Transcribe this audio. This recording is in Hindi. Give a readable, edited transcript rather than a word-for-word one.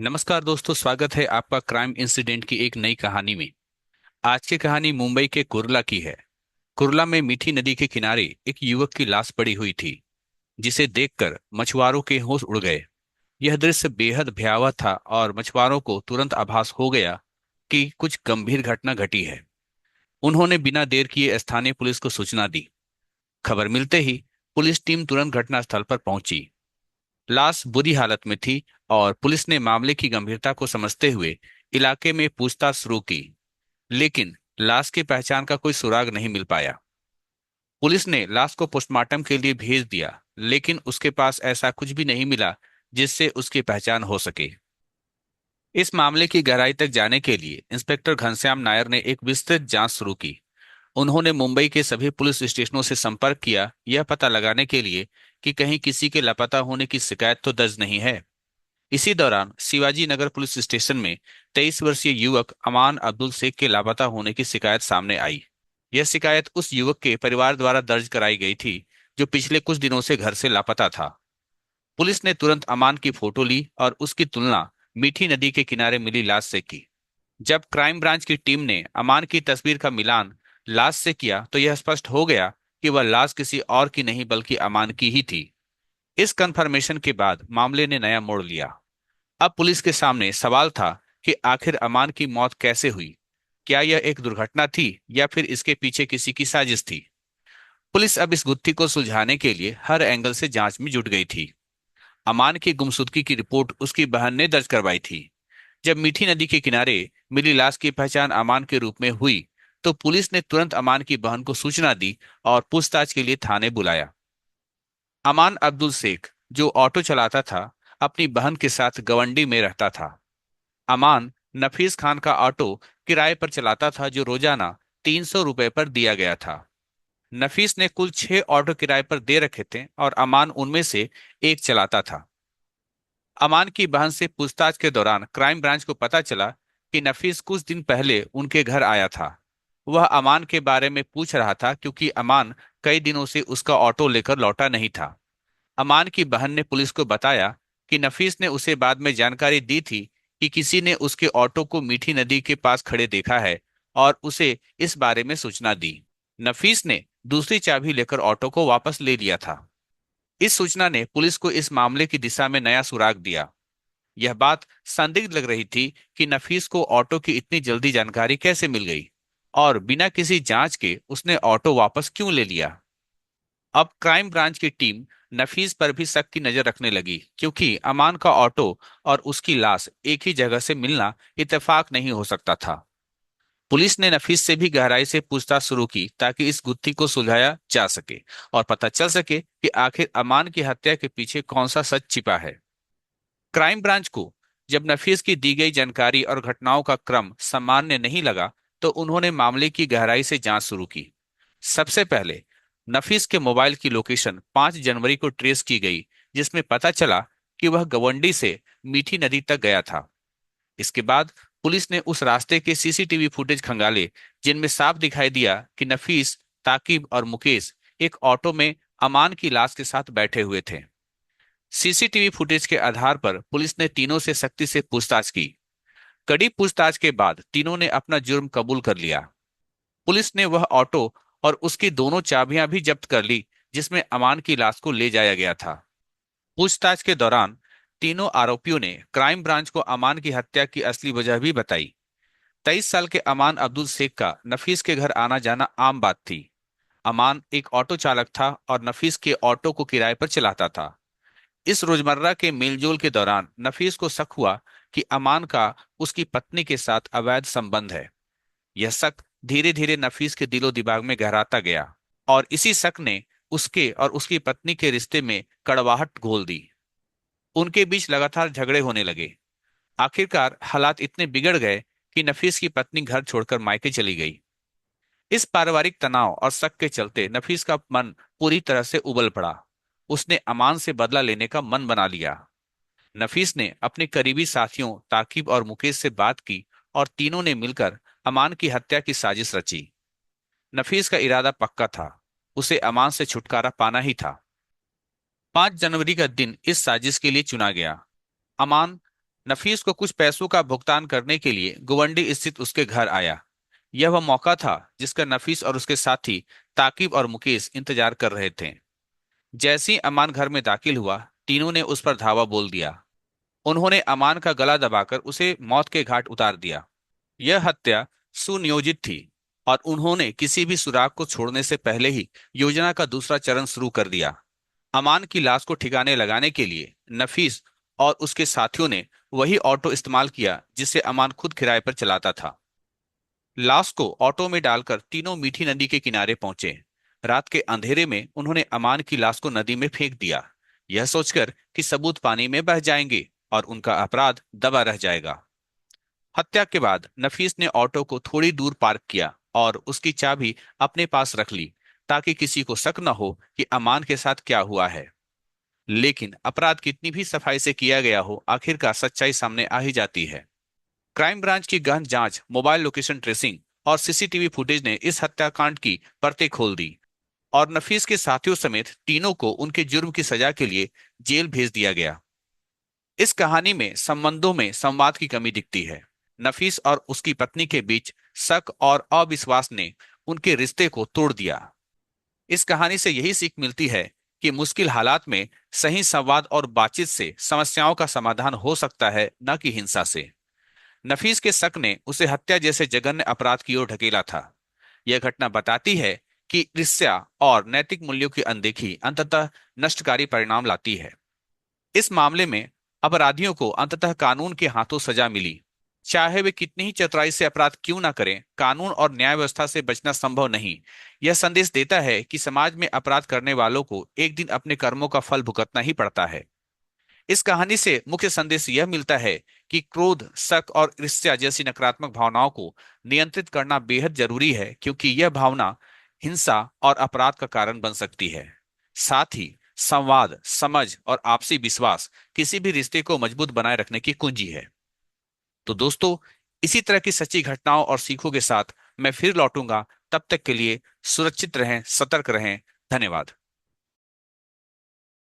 नमस्कार दोस्तों, स्वागत है आपका क्राइम इंसिडेंट की एक नई कहानी में। आज की कहानी मुंबई के कुर्ला की है। कुर्ला में मीठी नदी के किनारे एक युवक की लाश पड़ी हुई थी, जिसे देखकर मछुआरों के होश उड़ गए। यह दृश्य बेहद भयावह था और मछुआरों को तुरंत आभास हो गया कि कुछ गंभीर घटना घटी है। उन्होंने बिना देर किए स्थानीय पुलिस को सूचना दी। खबर मिलते ही पुलिस टीम तुरंत घटनास्थल पर पहुंची। लाश बुरी हालत में थी और पुलिस ने मामले की गंभीरता को समझते हुए इलाके में पूछताछ शुरू की, लेकिन लाश की पहचान का कोई सुराग नहीं मिल पाया। पुलिस ने लाश को पोस्टमार्टम के लिए भेज दिया, लेकिन उसके पास ऐसा कुछ भी नहीं मिला जिससे उसकी पहचान हो सके। इस मामले की गहराई तक जाने के लिए इंस्पेक्टर घनश्याम नायर ने एक विस्तृत जांच शुरू की। उन्होंने मुंबई के सभी पुलिस स्टेशनों से संपर्क किया, यह पता लगाने के लिए कि कहीं किसी के लापता होने की शिकायत तो दर्ज नहीं है। इसी दौरान शिवाजी नगर पुलिस स्टेशन में 23 वर्षीय युवक अमान अब्दुल शेख के लापता होने की शिकायत सामने आई। यह शिकायत उस युवक के परिवार द्वारा दर्ज कराई गई थी, जो पिछले कुछ दिनों से घर से लापता था। पुलिस ने तुरंत अमान की फोटो ली और उसकी तुलना मीठी नदी के किनारे मिली लाश से की। जब क्राइम ब्रांच की टीम ने अमान की तस्वीर का मिलान लाश से किया तो यह स्पष्ट हो गया कि वह लाश किसी और की नहीं बल्कि अमान की ही थी। इस कंफर्मेशन के बाद मामले ने नया मोड़ लिया। अब पुलिस के सामने सवाल था कि आखिर अमान की मौत कैसे हुई। क्या यह एक दुर्घटना थी या फिर इसके पीछे किसी की साजिश थी। पुलिस अब इस गुत्थी को सुलझाने के लिए हर एंगल से जांच में जुट गई थी। अमान की गुमशुदगी की रिपोर्ट उसकी बहन ने दर्ज करवाई थी। जब मीठी नदी के किनारे मिली लाश की पहचान अमान के रूप में हुई, तो पुलिस ने तुरंत अमान की बहन को सूचना दी और पूछताछ के लिए थाने बुलाया। अमान अब्दुल शेख, जो ऑटो चलाता था, अपनी बहन के साथ गवंडी में रहता था। अमान नफीस खान का ऑटो किराए पर चलाता था, जो रोजाना 300 रुपए पर दिया गया था। नफीस ने कुल 6 ऑटो किराए पर दे रखे थे और अमान उनमें से एक चलाता था। अमान की बहन से पूछताछ के दौरान क्राइम ब्रांच को पता चला कि नफीस कुछ दिन पहले उनके घर आया था। वह अमान के बारे में पूछ रहा था क्योंकि अमान कई दिनों से उसका ऑटो लेकर लौटा नहीं था। अमान की बहन ने पुलिस को बताया कि नफीस ने उसे बाद में जानकारी दी थी कि किसी ने उसके ऑटो को मीठी नदी के पास खड़े देखा है और उसे इस बारे में सूचना दी। नफीस ने दूसरी चाबी लेकर ऑटो को वापस ले लिया था। इस सूचना ने पुलिस को इस मामले की दिशा में नया सुराग दिया। यह बात संदिग्ध लग रही थी कि नफीस को ऑटो की इतनी जल्दी जानकारी कैसे मिल गई और बिना किसी जांच के उसने ऑटो वापस क्यों ले लिया। अब क्राइम ब्रांच की टीम नफीस पर भी सख्त की नजर रखने लगी, क्योंकि अमान का ऑटो और उसकी लाश एक ही जगह से मिलना इत्तेफाक नहीं हो सकता था। पुलिस ने नफीस से भी गहराई से पूछताछ शुरू की ताकि इस गुत्थी को सुलझाया जा सके और पता चल सके कि आखिर अमान की हत्या के पीछे कौन सा सच छिपा है। क्राइम ब्रांच को जब नफीस की दी गई जानकारी और घटनाओं का क्रम सामान्य नहीं लगा, तो उन्होंने मामले की गहराई से जांच शुरू की। सबसे पहले नफीस के मोबाइल की लोकेशन 5 जनवरी को ट्रेस की गई, जिसमें पता चला कि वह गवंडी से मीठी नदी तक गया था। इसके बाद पुलिस ने उस रास्ते के सीसीटीवी फुटेज खंगाले, जिनमें साफ दिखाई दिया कि नफीस, ताकिब और मुकेश एक ऑटो में अमान की लाश के साथ बैठे हुए थे। सीसीटीवी फुटेज के आधार पर पुलिस ने तीनों से सख्ती से पूछताछ की। कड़ी पूछताछ के बाद तीनों ने अपना जुर्म कबूल कर लिया। पुलिस ने वह ऑटो और उसकी दोनों चाबियां भी जब्त कर ली, जिसमें अमान की लाश को ले जाया गया था। पूछताछ के दौरान तीनों आरोपियों ने क्राइम ब्रांच को अमान की हत्या की असली वजह भी बताई। 23 साल के अमान अब्दुल शेख का नफीस के घर आना जाना आम बात थी। अमान एक ऑटो चालक था और नफीस के ऑटो को किराए पर चलाता था। इस रोजमर्रा के मेलजोल के दौरान नफीस को शक हुआ कि अमान का उसकी पत्नी के साथ अवैध संबंध है। यह शक धीरे धीरे नफीस के दिलो दिमाग में गहराता गया और इसी शक ने उसके और उसकी पत्नी के रिश्ते में कड़वाहट घोल दी। उनके बीच लगातार झगड़े होने लगे। आखिरकार हालात इतने बिगड़ गए कि नफीस की पत्नी घर छोड़कर मायके चली गई। इस पारिवारिक तनाव और शक के चलते नफीस का मन पूरी तरह से उबल पड़ा। उसने अमान से बदला लेने का मन बना लिया। नफीस ने अपने करीबी साथियों ताकिब और मुकेश से बात की और तीनों ने मिलकर अमान की हत्या की साजिश रची। नफीस का इरादा पक्का था, उसे अमान से छुटकारा पाना ही था। 5 जनवरी का दिन इस साजिश के लिए चुना गया। अमान नफीस को कुछ पैसों का भुगतान करने के लिए गुवंडी स्थित उसके घर आया। यह वह मौका था जिसका नफीस और उसके साथी ताकिब और मुकेश इंतजार कर रहे थे। जैसे ही अमान घर में दाखिल हुआ, तीनों ने उस पर धावा बोल दिया। उन्होंने अमान का गला दबाकर उसे मौत के घाट उतार दिया। यह हत्या सुनियोजित थी और उन्होंने किसी भी सुराग को छोड़ने से पहले ही योजना का दूसरा चरण शुरू कर दिया। अमान की लाश को ठिकाने लगाने के लिए नफीस और उसके साथियों ने वही ऑटो इस्तेमाल किया जिसे अमान खुद किराए पर चलाता था। लाश को ऑटो में डालकर तीनों मीठी नदी के किनारे पहुंचे। रात के अंधेरे में उन्होंने अमान की लाश को नदी में फेंक दिया, यह सोचकर कि सबूत पानी में बह जाएंगे और उनका अपराध दबा रह जाएगा। हत्या के बाद नफीस ने ऑटो को थोड़ी दूर पार्क किया और उसकी चाबी अपने पास रख ली, ताकि किसी को शक न हो कि अमान के साथ क्या हुआ है। लेकिन अपराध कितनी भी सफाई से किया गया हो, आखिरकार सच्चाई सामने आ ही जाती है। क्राइम ब्रांच की गहन जांच, मोबाइल लोकेशन ट्रेसिंग और सीसीटीवी फुटेज ने इस हत्याकांड की परतें खोल दी और नफीस के साथियों समेत तीनों को उनके जुर्म की सजा के लिए जेल भेज दिया गया। इस कहानी में संबंधों में संवाद की कमी दिखती है। नफीस और उसकी पत्नी के बीच शक और अविश्वास ने उनके रिश्ते को तोड़ दिया। इस कहानी से यही सीख मिलती है कि मुश्किल हालात में सही संवाद और बातचीत से समस्याओं का समाधान हो सकता है, न कि हिंसा से। नफीस के शक ने उसे हत्या जैसे जघन्य अपराध की ओर ढकेला था। यह घटना बताती है कि ईर्ष्या और नैतिक मूल्यों की अनदेखी अंततः नष्टकारी परिणाम लाती है। इस मामले में अपराधियों को अंततः कानून के हाथों सजा मिली। चाहे वे कितनी ही चतुराई से अपराध क्यों ना करें, कानून और न्याय व्यवस्था से बचना संभव नहीं। यह संदेश देता है कि समाज में अपराध करने वालों को एक दिन अपने कर्मों का फल भुगतना ही पड़ता है। इस कहानी से मुख्य संदेश यह मिलता है कि क्रोध, शक और ईर्ष्या जैसी नकारात्मक भावनाओं को नियंत्रित करना बेहद जरूरी है, क्योंकि यह भावना हिंसा और अपराध का कारण बन सकती है। साथ ही संवाद, समझ और आपसी विश्वास किसी भी रिश्ते को मजबूत बनाए रखने की कुंजी है। तो दोस्तों, इसी तरह की सच्ची घटनाओं और सीखों के साथ मैं फिर लौटूंगा। तब तक के लिए सुरक्षित रहें, सतर्क रहें। धन्यवाद।